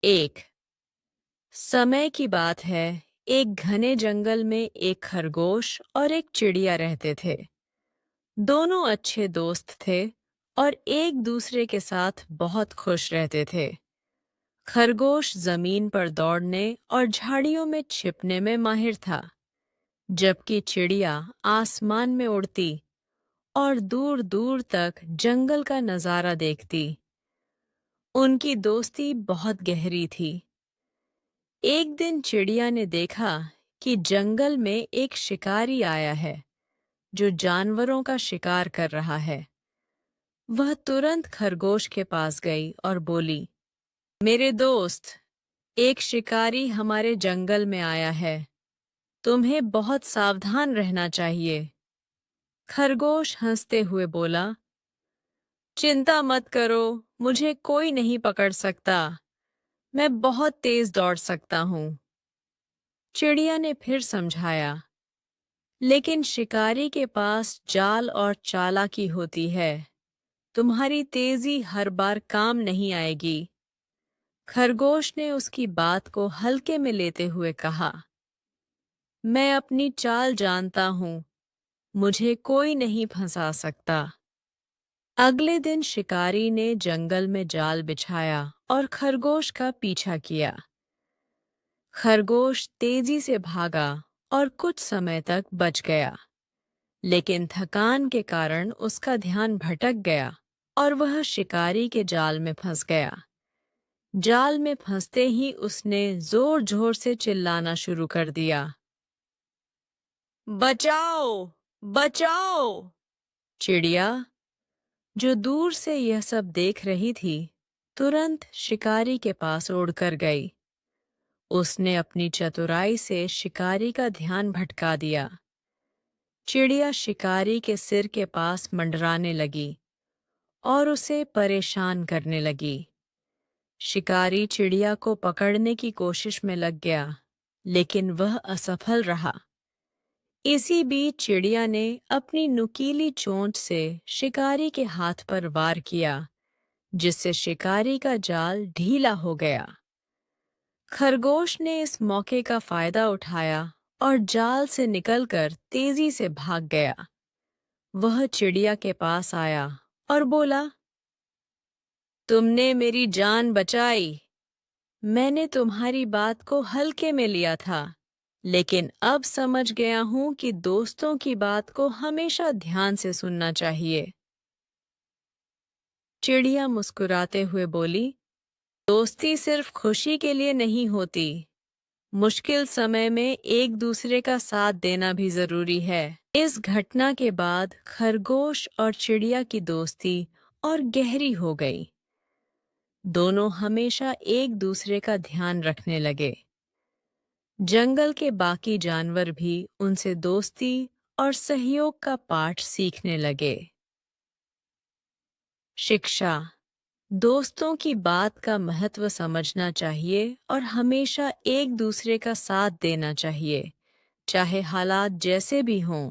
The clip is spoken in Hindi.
एक समय की बात है। एक घने जंगल में एक खरगोश और एक चिड़िया रहते थे। दोनों अच्छे दोस्त थे और एक दूसरे के साथ बहुत खुश रहते थे। खरगोश जमीन पर दौड़ने और झाड़ियों में छिपने में माहिर था, जबकि चिड़िया आसमान में उड़ती और दूर दूर तक जंगल का नजारा देखती। उनकी दोस्ती बहुत गहरी थी। एक दिन चिड़िया ने देखा कि जंगल में एक शिकारी आया है जो जानवरों का शिकार कर रहा है। वह तुरंत खरगोश के पास गई और बोली, मेरे दोस्त, एक शिकारी हमारे जंगल में आया है। तुम्हें बहुत सावधान रहना चाहिए। खरगोश हंसते हुए बोला, चिंता मत करो, मुझे कोई नहीं पकड़ सकता। मैं बहुत तेज दौड़ सकता हूँ। चिड़िया ने फिर समझाया, लेकिन शिकारी के पास जाल और चालाकी होती है। तुम्हारी तेजी हर बार काम नहीं आएगी। खरगोश ने उसकी बात को हल्के में लेते हुए कहा, मैं अपनी चाल जानता हूँ, मुझे कोई नहीं फंसा सकता। अगले दिन शिकारी ने जंगल में जाल बिछाया और खरगोश का पीछा किया। खरगोश तेजी से भागा और कुछ समय तक बच गया, लेकिन थकान के कारण उसका ध्यान भटक गया और वह शिकारी के जाल में फंस गया। जाल में फंसते ही उसने जोर जोर से चिल्लाना शुरू कर दिया, बचाओ, बचाओ। चिड़िया, जो दूर से यह सब देख रही थी, तुरंत शिकारी के पास उड़कर गई। उसने अपनी चतुराई से शिकारी का ध्यान भटका दिया। चिड़िया शिकारी के सिर के पास मंडराने लगी और उसे परेशान करने लगी। शिकारी चिड़िया को पकड़ने की कोशिश में लग गया, लेकिन वह असफल रहा। इसी बीच चिड़िया ने अपनी नुकीली चोंच से शिकारी के हाथ पर वार किया, जिससे शिकारी का जाल ढीला हो गया। खरगोश ने इस मौके का फायदा उठाया और जाल से निकलकर तेजी से भाग गया। वह चिड़िया के पास आया और बोला, तुमने मेरी जान बचाई। मैंने तुम्हारी बात को हल्के में लिया था, लेकिन अब समझ गया हूं कि दोस्तों की बात को हमेशा ध्यान से सुनना चाहिए। चिड़िया मुस्कुराते हुए बोली, दोस्ती सिर्फ खुशी के लिए नहीं होती। मुश्किल समय में एक दूसरे का साथ देना भी जरूरी है। इस घटना के बाद खरगोश और चिड़िया की दोस्ती और गहरी हो गई। दोनों हमेशा एक दूसरे का ध्यान रखने लगे। जंगल के बाकी जानवर भी उनसे दोस्ती और सहयोग का पाठ सीखने लगे। शिक्षा: दोस्तों की बात का महत्व समझना चाहिए और हमेशा एक दूसरे का साथ देना चाहिए, चाहे हालात जैसे भी हों।